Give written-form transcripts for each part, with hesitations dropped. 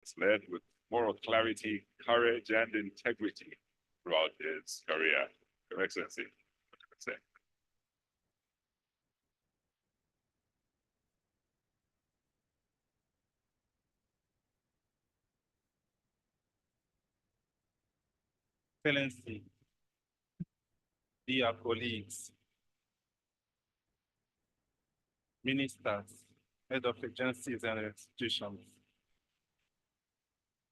It's led with moral clarity, courage, and integrity throughout his career. Your Excellency. Excellency, dear colleagues, ministers, head of agencies and institutions,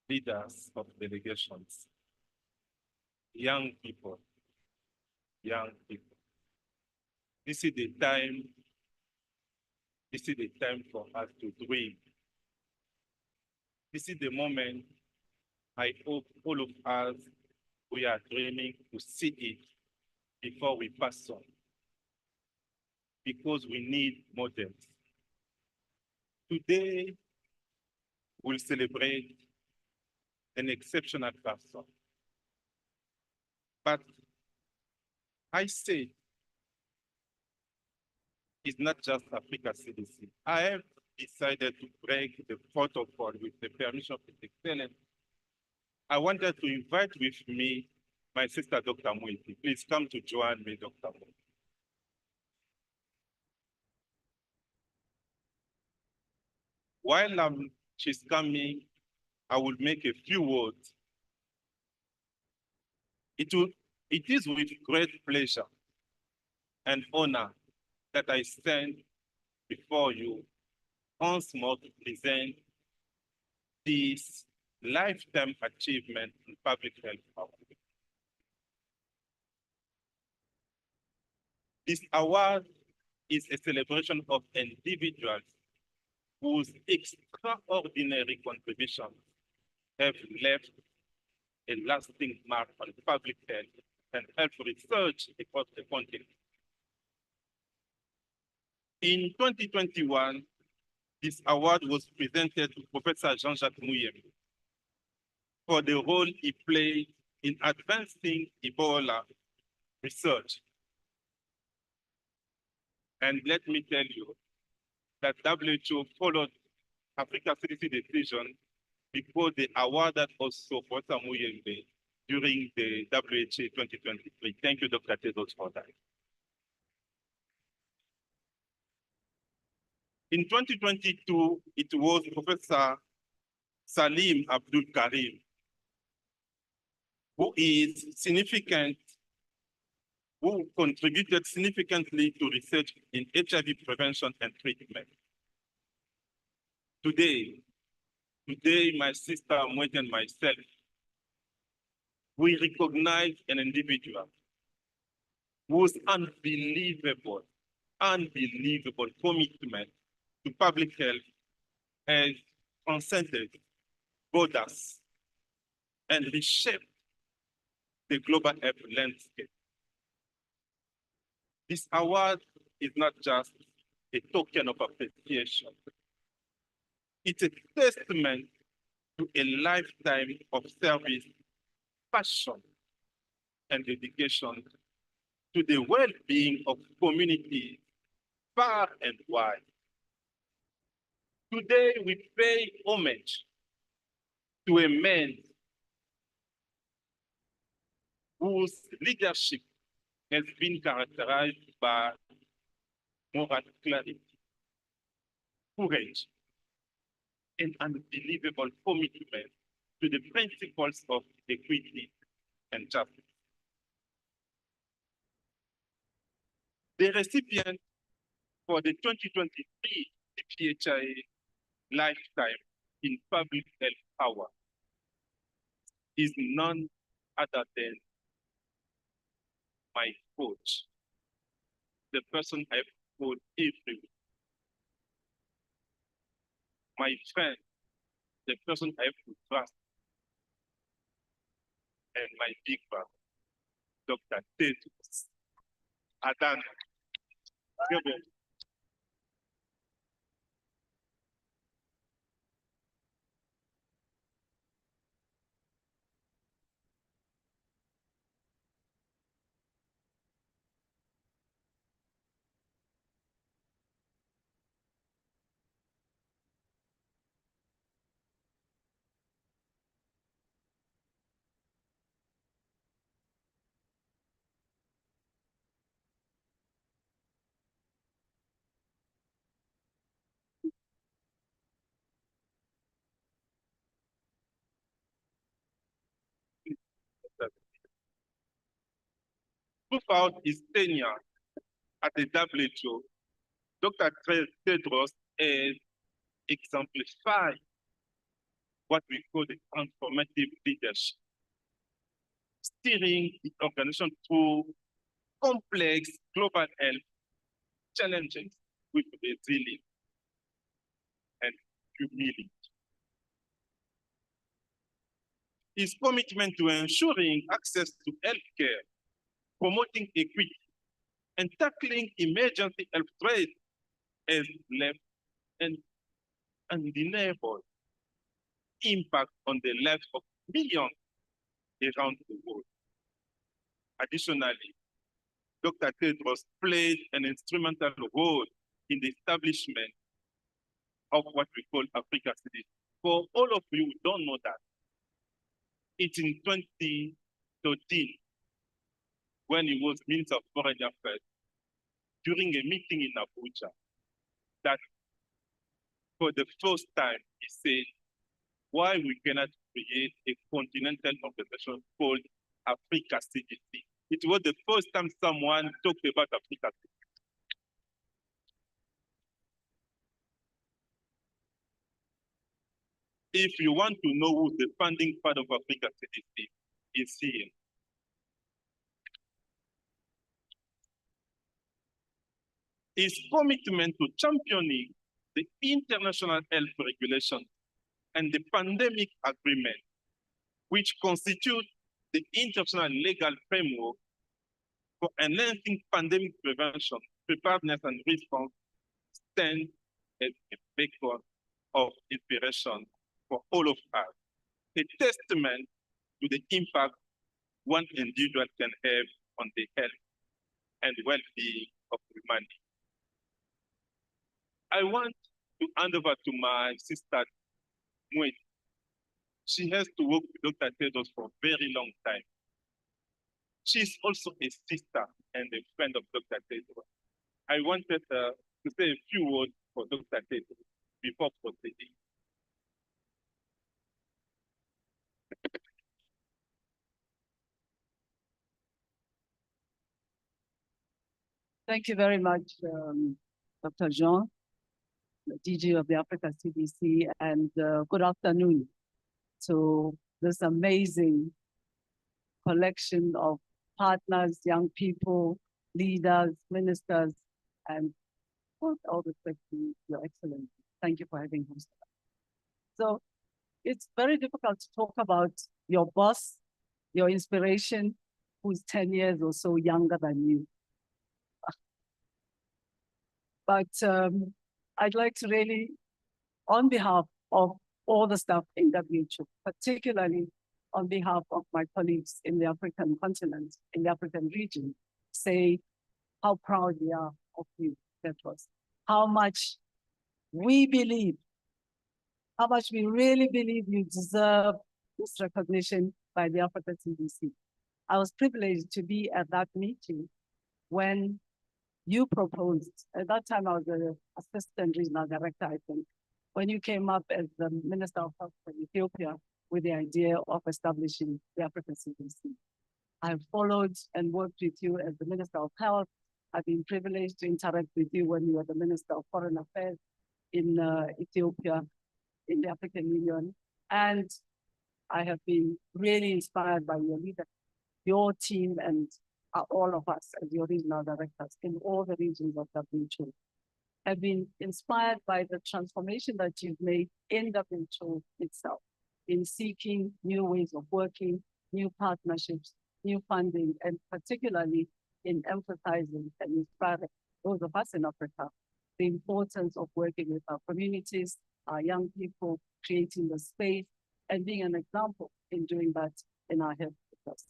leaders of delegations, young people, young people. This is the time, this is the time for us to dream. This is the moment I hope all of us, we are dreaming to see it before we pass on, because we need models. Today, we'll celebrate an exceptional person. But I say it's not just Africa CDC. I have decided to break the protocol with the permission of His Excellency. I wanted to invite with me my sister, Dr. Mwiti. Please come to join me, Dr. Mwiti. While she's coming, I will make a few words. It is with great pleasure and honor that I stand before you once more to present this lifetime achievement in public health. This award is a celebration of individuals whose extraordinary contributions have left a lasting mark on public health and health research across the continent. In 2021, this award was presented to Professor Jean-Jacques Muyembe for the role he played in advancing Ebola research. And let me tell you that WHO followed Africa CDC decision because they awarded also Professor Muyembe during the CPHIA 2023. Thank you, Dr. Tedros, for that. In 2022, it was Professor Salim Abdul Karim, who is significant, who contributed significantly to research in HIV prevention and treatment. Today, my sister Mwete and myself, we recognize an individual whose unbelievable commitment to public health has transcended borders and reshaped the global health landscape. This award is not just a token of appreciation. It's a testament to a lifetime of service, passion, and dedication to the well-being of communities far and wide. Today, we pay homage to a man whose leadership has been characterized by moral clarity, courage, and unbelievable commitment to the principles of equity and justice. The recipient for the 2023 CPHIA Lifetime in Public Health Award is none other than my coach, the person I've told every week, my friend, the person I have to trust, and my big brother, Dr. Tedros. Adan. Throughout his tenure at the WHO, Dr. Tedros has exemplified what we call the transformative leadership, steering the organization through complex global health challenges with resilience and humility. His commitment to ensuring access to healthcare, promoting equity, and tackling emergency health threats has left an undeniable impact on the lives of millions around the world. Additionally, Dr. Tedros played an instrumental role in the establishment of what we call Africa CDC. For all of you who don't know that, it's in 2013 when he was Minister of Foreign Affairs during a meeting in Abuja that for the first time he said, why we cannot create a continental organization called Africa CDC. It was the first time someone talked about Africa CDC. If you want to know who the founding father of Africa CDC is here. His commitment to championing the international health regulation and the pandemic agreement, which constitute the international legal framework for enhancing pandemic prevention, preparedness, and response, stand as a beacon of inspiration for all of us, a testament to the impact one individual can have on the health and well-being of humanity. I want to hand over to my sister, Mui. She has to work with Dr. Tedros for a very long time. She's also a sister and a friend of Dr. Tedros. I wanted to say a few words for Dr. Tedros before proceeding. Thank you very much, Dr. Jean, the DG of the Africa CDC, and good afternoon to this amazing collection of partners, young people, leaders, ministers, and with all respect to Your Excellency. Thank you for having hosted us. So it's very difficult to talk about your boss, your inspiration, who's 10 years or so younger than you. But I'd like to really, on behalf of all the staff in WHO, particularly on behalf of my colleagues in the African continent, in the African region, say how proud we are of you, Tedros. How much we believe, how much we really believe you deserve this recognition by the Africa CDC. I was privileged to be at that meeting when you proposed, at that time I was the assistant regional director, I think, when you came up as the Minister of Health for Ethiopia with the idea of establishing the African CDC. I have followed and worked with you as the Minister of Health. I've been privileged to interact with you when you were the Minister of Foreign Affairs in Ethiopia, in the African Union. And I have been really inspired by your leadership, your team, and all of us as your regional directors in all the regions of WHO. Have been inspired by the transformation that you've made in WHO itself, in seeking new ways of working, new partnerships, new funding, and particularly in emphasizing and inspiring those of us in Africa, the importance of working with our communities, our young people, creating the space, and being an example in doing that in our health sectors.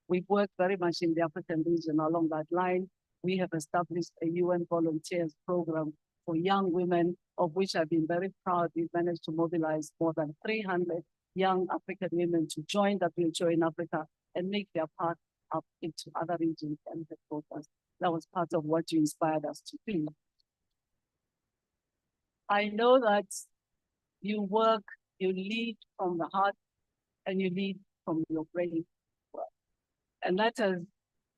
We've worked very much in the African region along that line. We have established a UN volunteers program for young women, of which I've been very proud. We've managed to mobilize more than 300 young African women to join WHO in Africa and make their path up into other regions and headquarters. That was part of what you inspired us to do. I know that you work, you lead from the heart, and you lead from your brain. And that has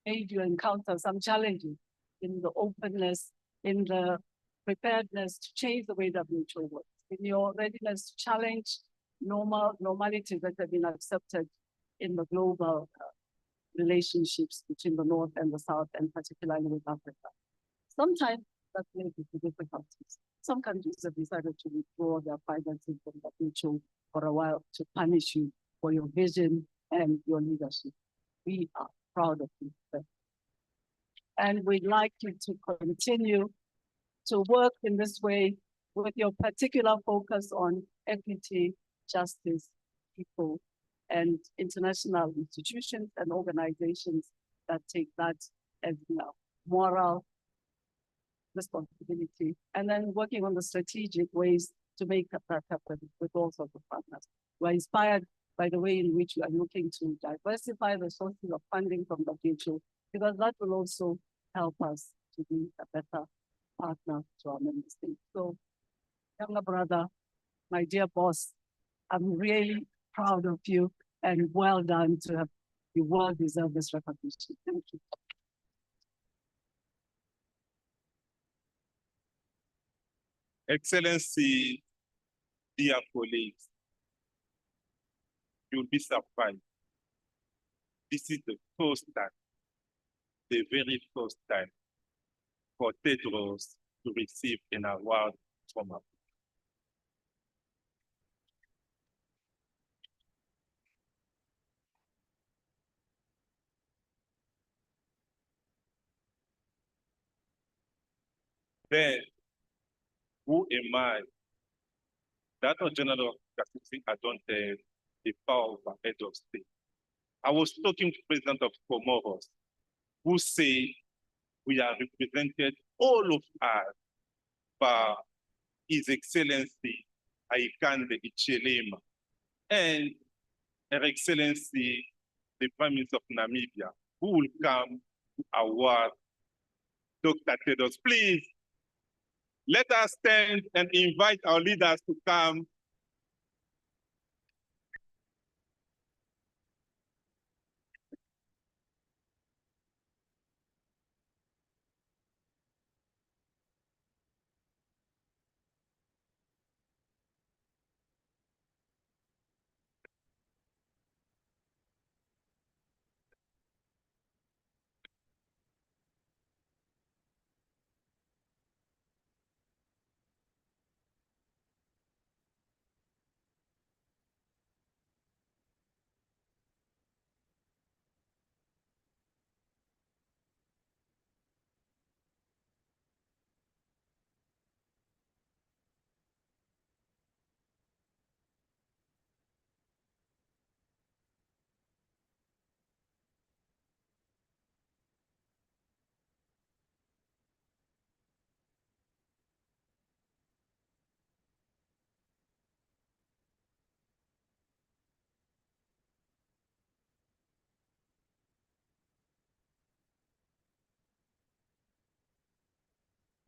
made you encounter some challenges in the openness, in the preparedness to change the way WHO works, in your readiness to challenge normalities that have been accepted in the global relationships between the North and the South, and particularly with Africa. Sometimes that may be difficulties. Some countries have decided to withdraw their finances from WHO for a while to punish you for your vision and your leadership. We are proud of you. And we'd like you to continue to work in this way with your particular focus on equity, justice, people, and international institutions and organizations that take that as moral responsibility, and then working on the strategic ways to make that happen with all sorts of partners. We're inspired by the way in which we are looking to diversify the sources of funding from WHO, because that will also help us to be a better partner to our member states. So, younger brother, my dear boss, I'm really proud of you, and well done to have you. Well deserve this recognition. Thank you. Excellency, dear colleagues, you'll be surprised. This is the first time, the very first time, for Tedros to receive an award from Africa. Then, who am I? Director General of I don't have the power of head of state. I was talking to the President of Comoros, who said we are represented, all of us, by His Excellency Aikande Hichilema and Her Excellency the Prime Minister of Namibia, who will come to award Dr. Tedros. Please, let us stand and invite our leaders to come.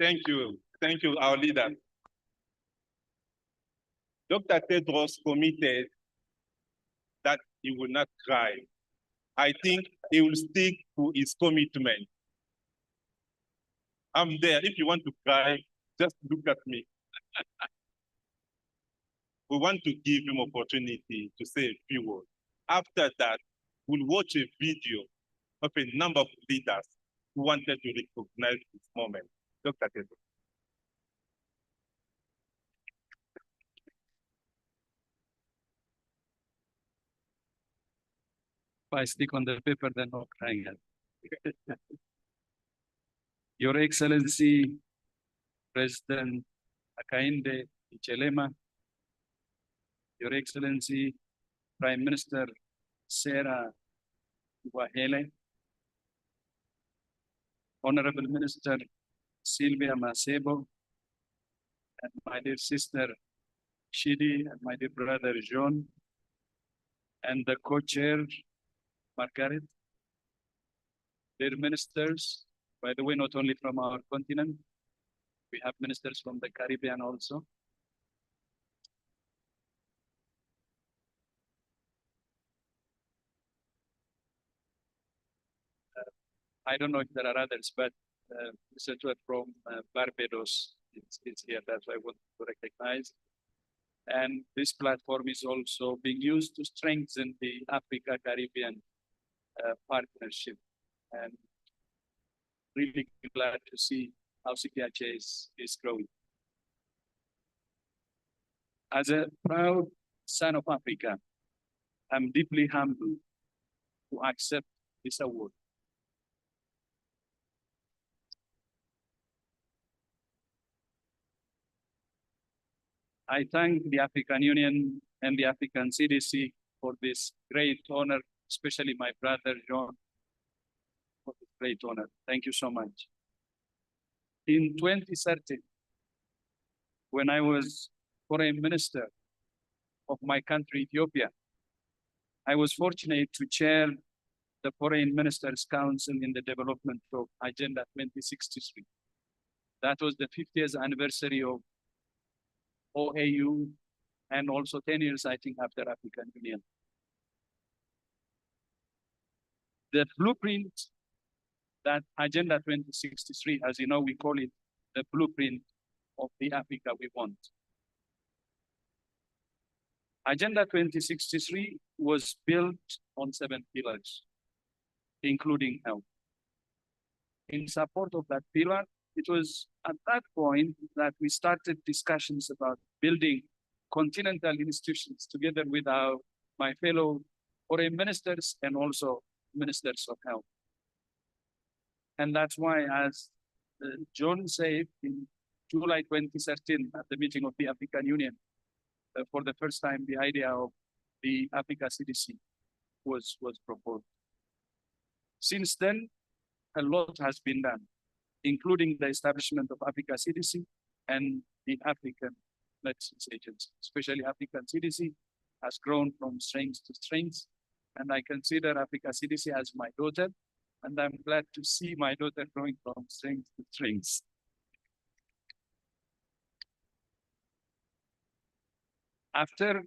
Thank you, our leader. Dr. Tedros committed that he will not cry. I think he will stick to his commitment. I'm there. If you want to cry, just look at me. We want to give him opportunity to say a few words. After that, we'll watch a video of a number of leaders who wanted to recognize this moment. Dr. Tedros. If I stick on the paper, then no crying. Your Excellency, President Hakainde Hichilema, Your Excellency, Prime Minister Sarah Wahele, Honorable Minister Sylvia Masebo, and my dear sister Shidi, and my dear brother John, and the co-chair Margaret, dear ministers, by the way, not only from our continent, we have ministers from the Caribbean also. I don't know if there are others, but Mr. Tuat from Barbados is here. That's why I want to recognize. And this platform is also being used to strengthen the Africa-Caribbean partnership. And really glad to see how CPHIA is growing. As a proud son of Africa, I'm deeply humbled to accept this award. I thank the African Union and the African CDC for this great honor, especially my brother John, for this great honor. Thank you so much. In 2013, when I was foreign minister of my country, Ethiopia, I was fortunate to chair the Foreign Ministers' Council in the development of Agenda 2063. That was the 50th anniversary of OAU and also 10 years, I think, after African Union. The blueprint that Agenda 2063, as you know, we call it the blueprint of the Africa we want. Agenda 2063 was built on 7 pillars, including health. In support of that pillar, it was at that point that we started discussions about building continental institutions together with my fellow foreign ministers and also ministers of health. And that's why, as John said, in July 2013, at the meeting of the African Union, for the first time, the idea of the Africa CDC was proposed. Since then, a lot has been done, including the establishment of Africa CDC and the African Medicines Agency. Especially African CDC has grown from strength to strength, and I consider Africa CDC as my daughter, and I'm glad to see my daughter growing from strength to strength. After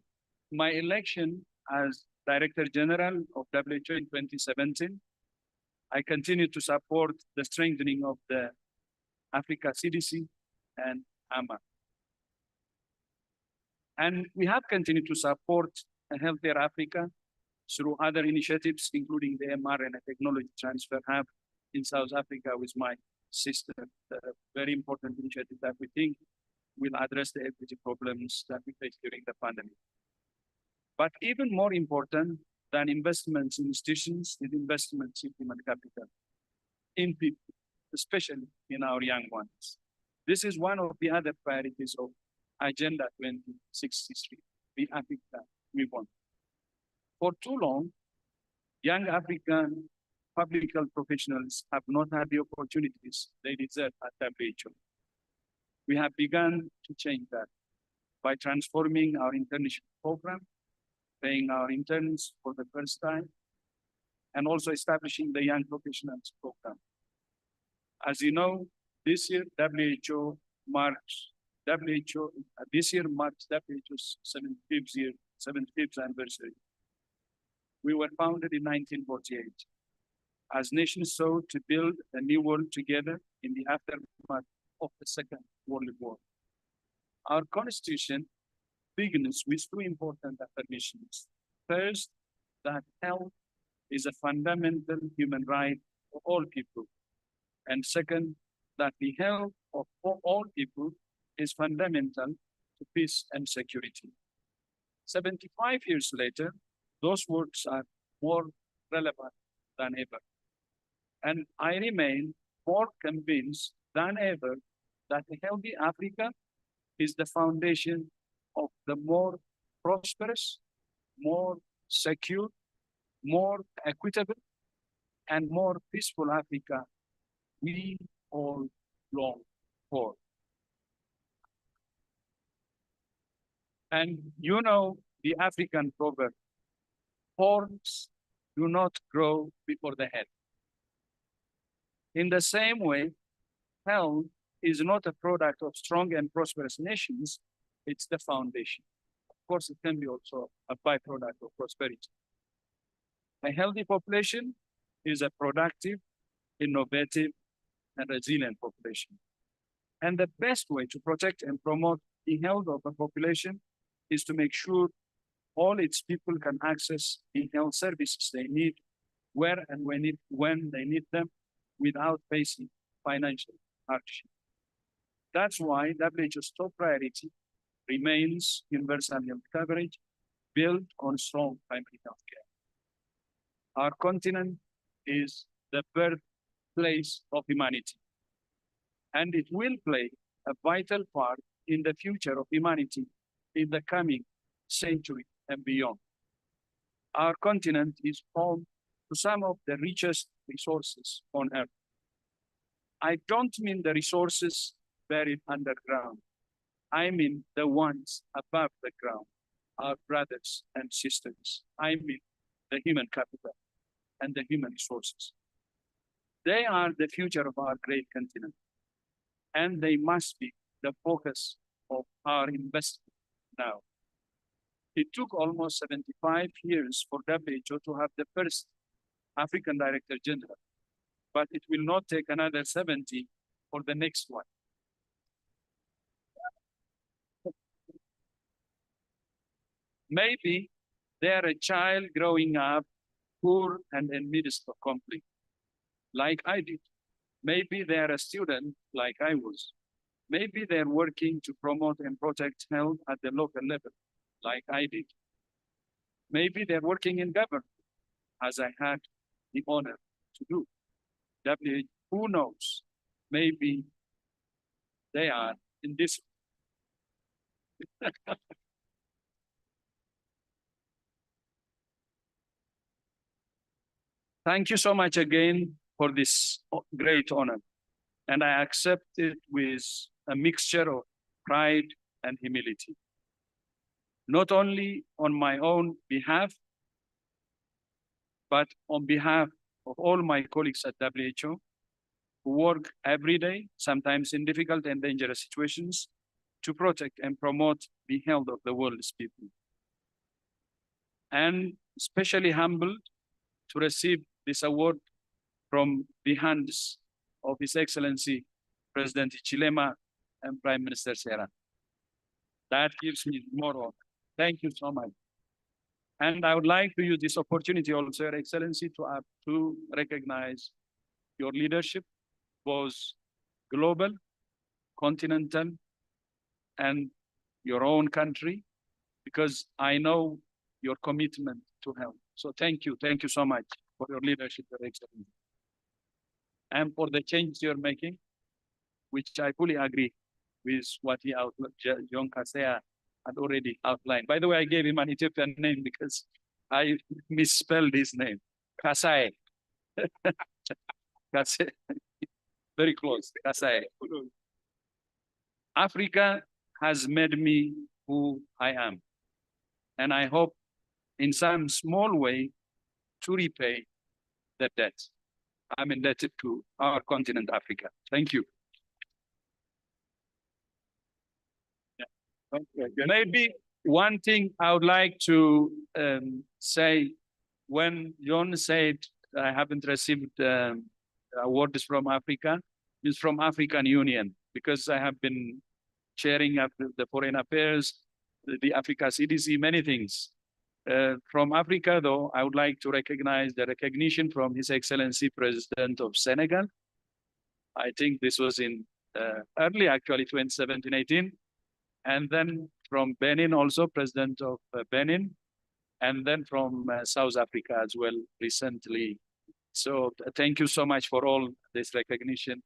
my election as Director General of WHO in 2017, I continue to support the strengthening of the Africa CDC and AMA. And we have continued to support a healthier Africa through other initiatives, including the mRNA Technology Transfer Hub in South Africa with my sister, a very important initiative that we think will address the equity problems that we faced during the pandemic. But even more important than investments in institutions is investments in human capital, in people, especially in our young ones. This is one of the other priorities of Agenda 2063, the Africa we want. For too long, young African public health professionals have not had the opportunities they deserve at WHO. We have begun to change that by transforming our internship program, paying our interns for the first time, and also establishing the Young Professionals Program. As you know, this year WHO marks WHO's 75th anniversary. We were founded in 1948 as nations sought to build a new world together in the aftermath of the Second World War. Our Constitution begins with 2 important affirmations. First, that health is a fundamental human right for all people. And second, that the health of all people is fundamental to peace and security. 75 years later, those words are more relevant than ever. And I remain more convinced than ever that a healthy Africa is the foundation of the more prosperous, more secure, more equitable, and more peaceful Africa we all long for. And you know the African proverb, horns do not grow before the head. In the same way, health is not a product of strong and prosperous nations, it's the foundation. Of course, it can be also a byproduct of prosperity. A healthy population is a productive, innovative, and resilient population. And the best way to protect and promote the health of a population is to make sure all its people can access the health services they need where and when they need them without facing financial hardship. That's why WHO's top priority remains universal health coverage built on strong primary health care. Our continent is the birthplace of humanity, and it will play a vital part in the future of humanity in the coming century and beyond. Our continent is home to some of the richest resources on Earth. I don't mean the resources buried underground. I mean the ones above the ground, our brothers and sisters. I mean the human capital and the human resources. They are the future of our great continent, and they must be the focus of our investment now. It took almost 75 years for WHO to have the first African Director General, but it will not take another 70 for the next one. Maybe they're a child growing up poor and in midst of conflict, like I did. Maybe they're a student like I was. Maybe they're working to promote and protect health at the local level, like I did. Maybe they're working in government, as I had the honor to do. Who knows? Maybe they are in this. Thank you so much again for this great honor. And I accept it with a mixture of pride and humility. Not only on my own behalf, but on behalf of all my colleagues at WHO who work every day, sometimes in difficult and dangerous situations, to protect and promote the health of the world's people. And especially humbled to receive this award from the hands of His Excellency President Chilema and Prime Minister Serra. That gives me more honor. Thank you so much. And I would like to use this opportunity also, Your Excellency, to recognize your leadership, both global, continental, and your own country, because I know your commitment to health. So thank you so much for your leadership, Your Excellency. And for the changes you're making, which I fully agree with what John Kasea had already outlined. By the way, I gave him an Ethiopian name because I misspelled his name. Kasai. Kasai. Very close. Kasai. Africa has made me who I am. And I hope in some small way to repay the debt I'm indebted to our continent, Africa. Thank you. Maybe one thing I would like to say, when John said I haven't received awards from Africa, it's from African Union, because I have been chairing up the foreign affairs, the Africa CDC, many things. From Africa, though, I would like to recognize the recognition from His Excellency President of Senegal. I think this was in early, actually, 2017-18. And then from Benin also, President of Benin. And then from South Africa as well, recently. So thank you so much for all this recognition.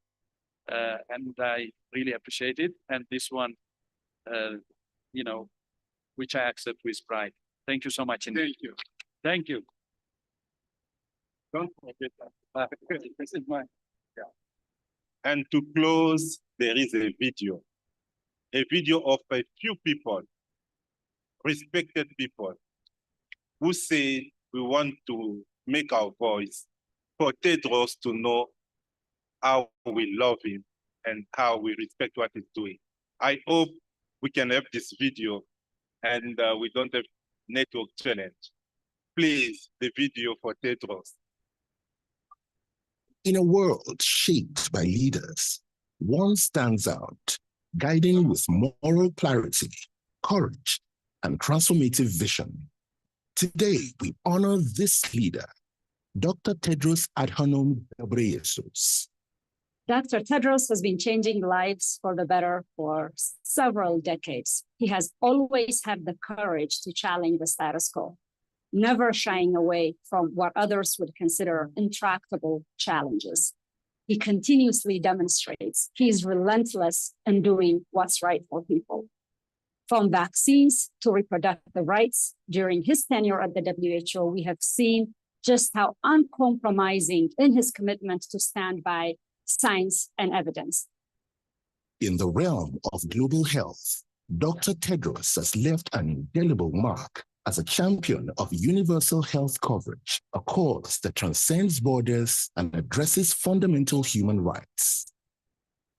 And I really appreciate it. And this one, you know, which I accept with pride. Thank you so much. Indeed. Thank you. Thank you. Don't forget that. This is mine. Yeah. And to close, there is a video of a few people, respected people, who say we want to make our voice for Tedros to know how we love him and how we respect what he's doing. I hope we can have this video and we don't have network challenge. Please, the video for Tedros. In a world shaped by leaders, one stands out, guiding with moral clarity, courage, and transformative vision. Today, we honor this leader, Dr. Tedros Adhanom Ghebreyesus. Dr. Tedros has been changing lives for the better for several decades. He has always had the courage to challenge the status quo, never shying away from what others would consider intractable challenges. He continuously demonstrates he is relentless in doing what's right for people. From vaccines to reproductive rights, during his tenure at the WHO, we have seen just how uncompromising in his commitment to stand by science and evidence. In the realm of global health, Dr. Tedros has left an indelible mark as a champion of universal health coverage, a cause that transcends borders and addresses fundamental human rights.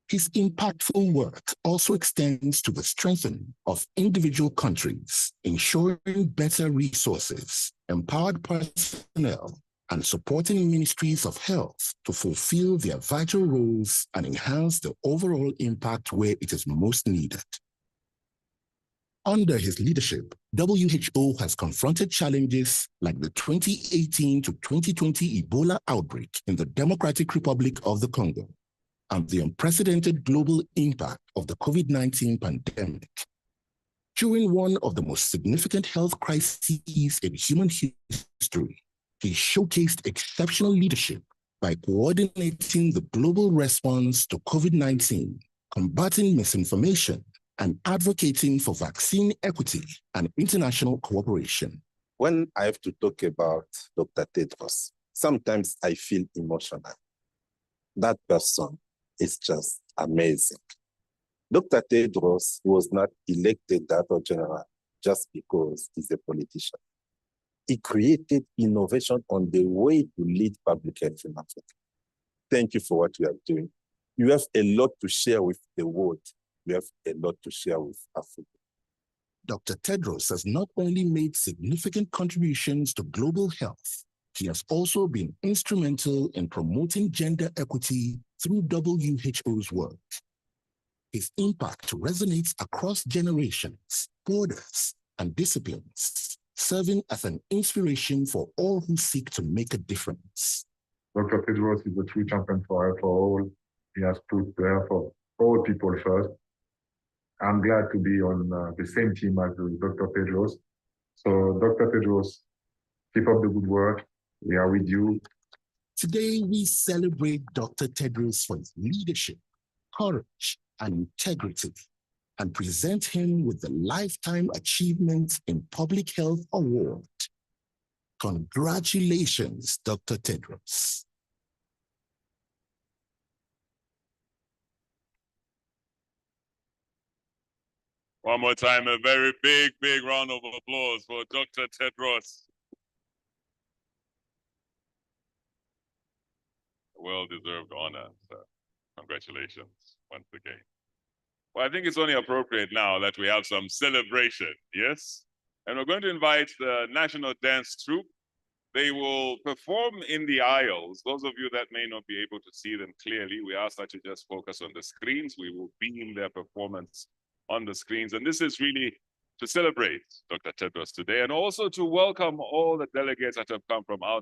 His impactful work also extends to the strengthening of individual countries, ensuring better resources, empowered personnel, and supporting ministries of health to fulfill their vital roles and enhance the overall impact where it is most needed. Under his leadership, WHO has confronted challenges like the 2018 to 2020 Ebola outbreak in the Democratic Republic of the Congo and the unprecedented global impact of the COVID-19 pandemic. During one of the most significant health crises in human history, he showcased exceptional leadership by coordinating the global response to COVID-19, combating misinformation, and advocating for vaccine equity and international cooperation. When I have to talk about Dr. Tedros, sometimes I feel emotional. That person is just amazing. Dr. Tedros was not elected Director General just because he's a politician. He created innovation on the way to lead public health in Africa. Thank you for what you are doing. You have a lot to share with the world. You have a lot to share with Africa. Dr. Tedros has not only made significant contributions to global health, he has also been instrumental in promoting gender equity through WHO's work. His impact resonates across generations, borders, and disciplines, serving as an inspiration for all who seek to make a difference. Dr. Tedros is a true champion for health for all. He has put the health of all people first. I'm glad to be on the same team as Dr. Tedros. So Dr. Tedros, keep up the good work. We are with you. Today, we celebrate Dr. Tedros for his leadership, courage, and integrity, and present him with the Lifetime Achievement in Public Health Award. Congratulations, Dr. Tedros. One more time, a very big, big round of applause for Dr. Tedros. Well-deserved honor, so congratulations once again. Well, I think it's only appropriate now that we have some celebration, yes? And we're going to invite the National Dance Troupe. They will perform in the aisles. Those of you that may not be able to see them clearly, we ask that you just focus on the screens. We will beam their performance on the screens. And this is really to celebrate Dr. Tedros today and also to welcome all the delegates that have come from outside.